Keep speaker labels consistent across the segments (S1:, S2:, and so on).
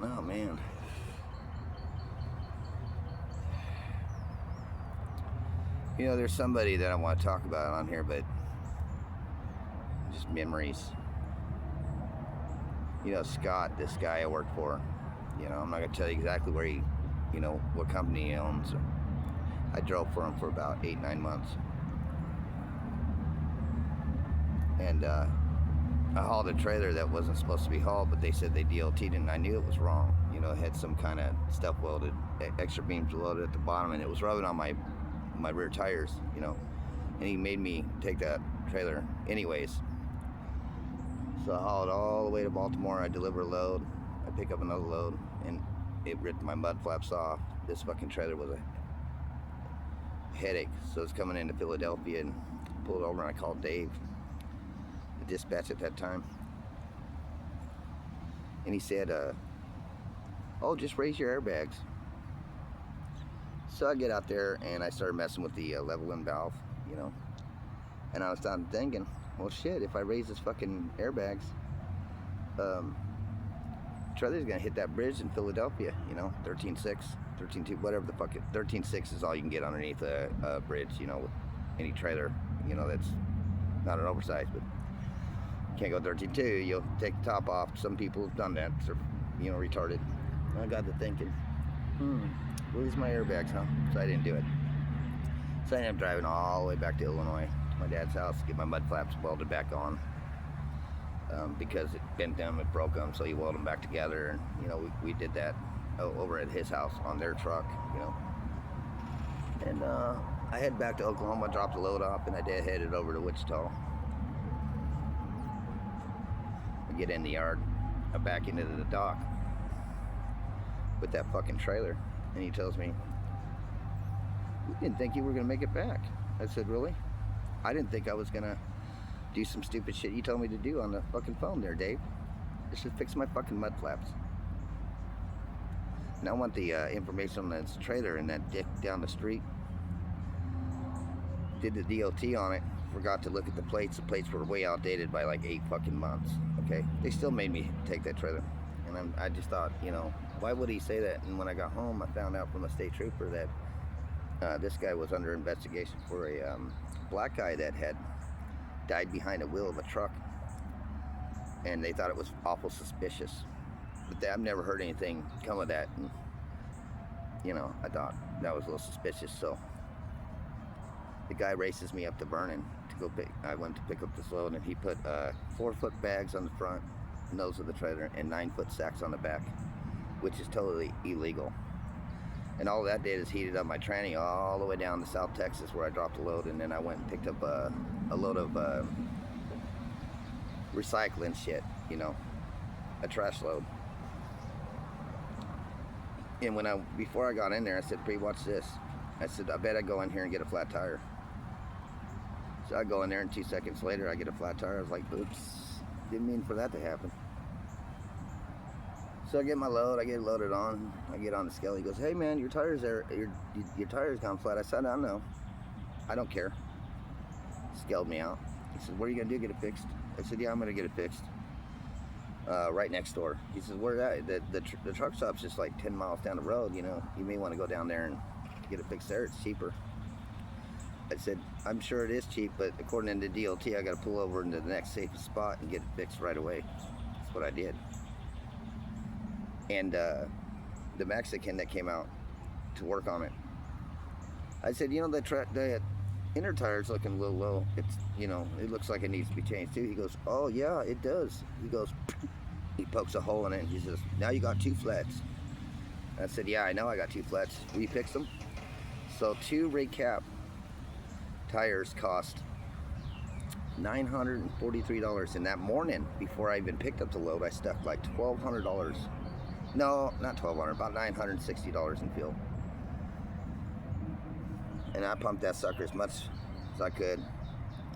S1: Oh man. You know, there's somebody that I want to talk about on here, but just memories. You know, Scott, this guy I work for. You know, I'm not gonna tell you exactly where he, what company he owns. I drove for him for about 8, 9 months, and I hauled a trailer that wasn't supposed to be hauled, but they said they DLT'd it, and I knew it was wrong. You know, it had some kind of stuff welded, extra beams loaded at the bottom, and it was rubbing on my rear tires. You know, and he made me take that trailer anyways. So I hauled all the way to Baltimore. I deliver a load. I pick up another load, and it ripped my mud flaps off. This fucking trailer was a headache. So it's coming into Philadelphia, and pulled over, and I called Dave, the dispatch at that time, and he said, "Oh, just raise your airbags." So I get out there and I started messing with the leveling valve, you know, and I was starting thinking, well, shit, if I raise this fucking airbags, trailer's gonna hit that bridge in Philadelphia, you know, 13.6, 13.2, whatever the fuck it, 13.6 is all you can get underneath a bridge, you know, with any trailer, you know, that's not an oversized, but you can't go 13.2, you'll take the top off. Some people have done that, so, you know, retarded. I got to thinking, lose my airbags, huh? So I didn't do it. So I ended up driving all the way back to Illinois, to my dad's house, to get my mud flaps welded back on. Because it bent them, it broke them, so you weld them back together. And, you know, we did that over at his house on their truck, you know. And I head back to Oklahoma, dropped the load off, and I headed over to Wichita. I get in the yard, I back into the dock with that fucking trailer, and he tells me, "We didn't think you were gonna make it back." I said, "Really? I didn't think I was gonna do some stupid shit you told me to do on the fucking phone there, Dave. Just to fix my fucking mud flaps. And I want the information on this trailer and that dick down the street. Did the DOT on it, forgot to look at the plates. The plates were way outdated by like 8 fucking months, okay? They still made me take that trailer. And I just thought, you know, why would he say that? And when I got home, I found out from a state trooper that this guy was under investigation for a black guy that had died behind a wheel of a truck, and they thought it was awful suspicious. But I've never heard anything come of that, and, you know, I thought that was a little suspicious. So the guy races me up to Vernon to go pick. I went to pick up this load, and he put 4-foot bags on the front nose of the trailer and 9-foot sacks on the back, which is totally illegal. And all that did is heated up my tranny all the way down to South Texas, where I dropped the load, and then I went and picked up a load of recycling shit, you know, a trash load. And before I got in there, I said, "Pre, watch this." I said, "I bet I go in here and get a flat tire." So I go in there, and 2 seconds later, I get a flat tire. I was like, "Oops, didn't mean for that to happen." So I get my load, I get it loaded on, I get on the scale. He goes, "Hey man, your tires gone flat." I said, "I know, I don't care." Scaled me out. He said, "What are you gonna do? Get it fixed?" I said, "Yeah, I'm gonna get it fixed. Right next door." He says, "Where at?" The truck stop's just like 10 miles down the road. You know, you may want to go down there and get it fixed there. It's cheaper. I said, "I'm sure it is cheap, but according to the DOT, I got to pull over into the next safest spot and get it fixed right away." That's what I did. And the Mexican that came out to work on it, I said, "You know, the inner tire's looking a little low. It's, you know, it looks like it needs to be changed too." He goes, "Oh yeah, it does." He goes, he pokes a hole in it, and he says, "Now you got 2 flats." I said, "Yeah, I know I got 2 flats. Will you fix them?" So 2 recap tires cost $943. And that morning, before I even picked up the load, I stuck like $1,200. No, not $1,200, about $960 in fuel. And I pumped that sucker as much as I could.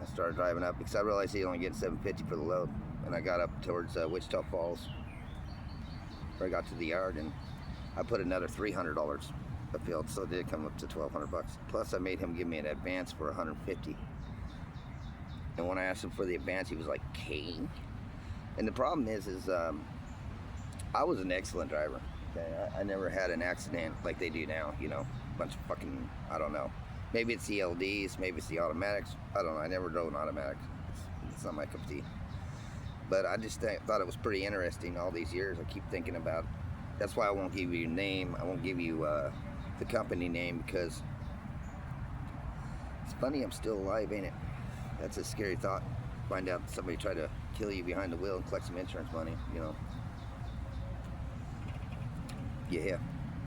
S1: I started driving up because I realized he only get $750 for the load. And I got up towards Wichita Falls, where I got to the yard, and I put another $300 a field, so it did come up to $1,200. Plus, I made him give me an advance for $150. And when I asked him for the advance, he was like, "Kane?" And the problem is I was an excellent driver. Okay, I never had an accident like they do now. You know, bunch of fucking, I don't know. Maybe it's the LDs, maybe it's the automatics. I don't know. I never drove an automatic. It's not my cup of tea. But I just thought it was pretty interesting all these years. I keep thinking about. That's why I won't give you your name. I won't give you the company name because it's funny I'm still alive, ain't it? That's a scary thought. Find out somebody tried to kill you behind the wheel and collect some insurance money. You know. Yeah.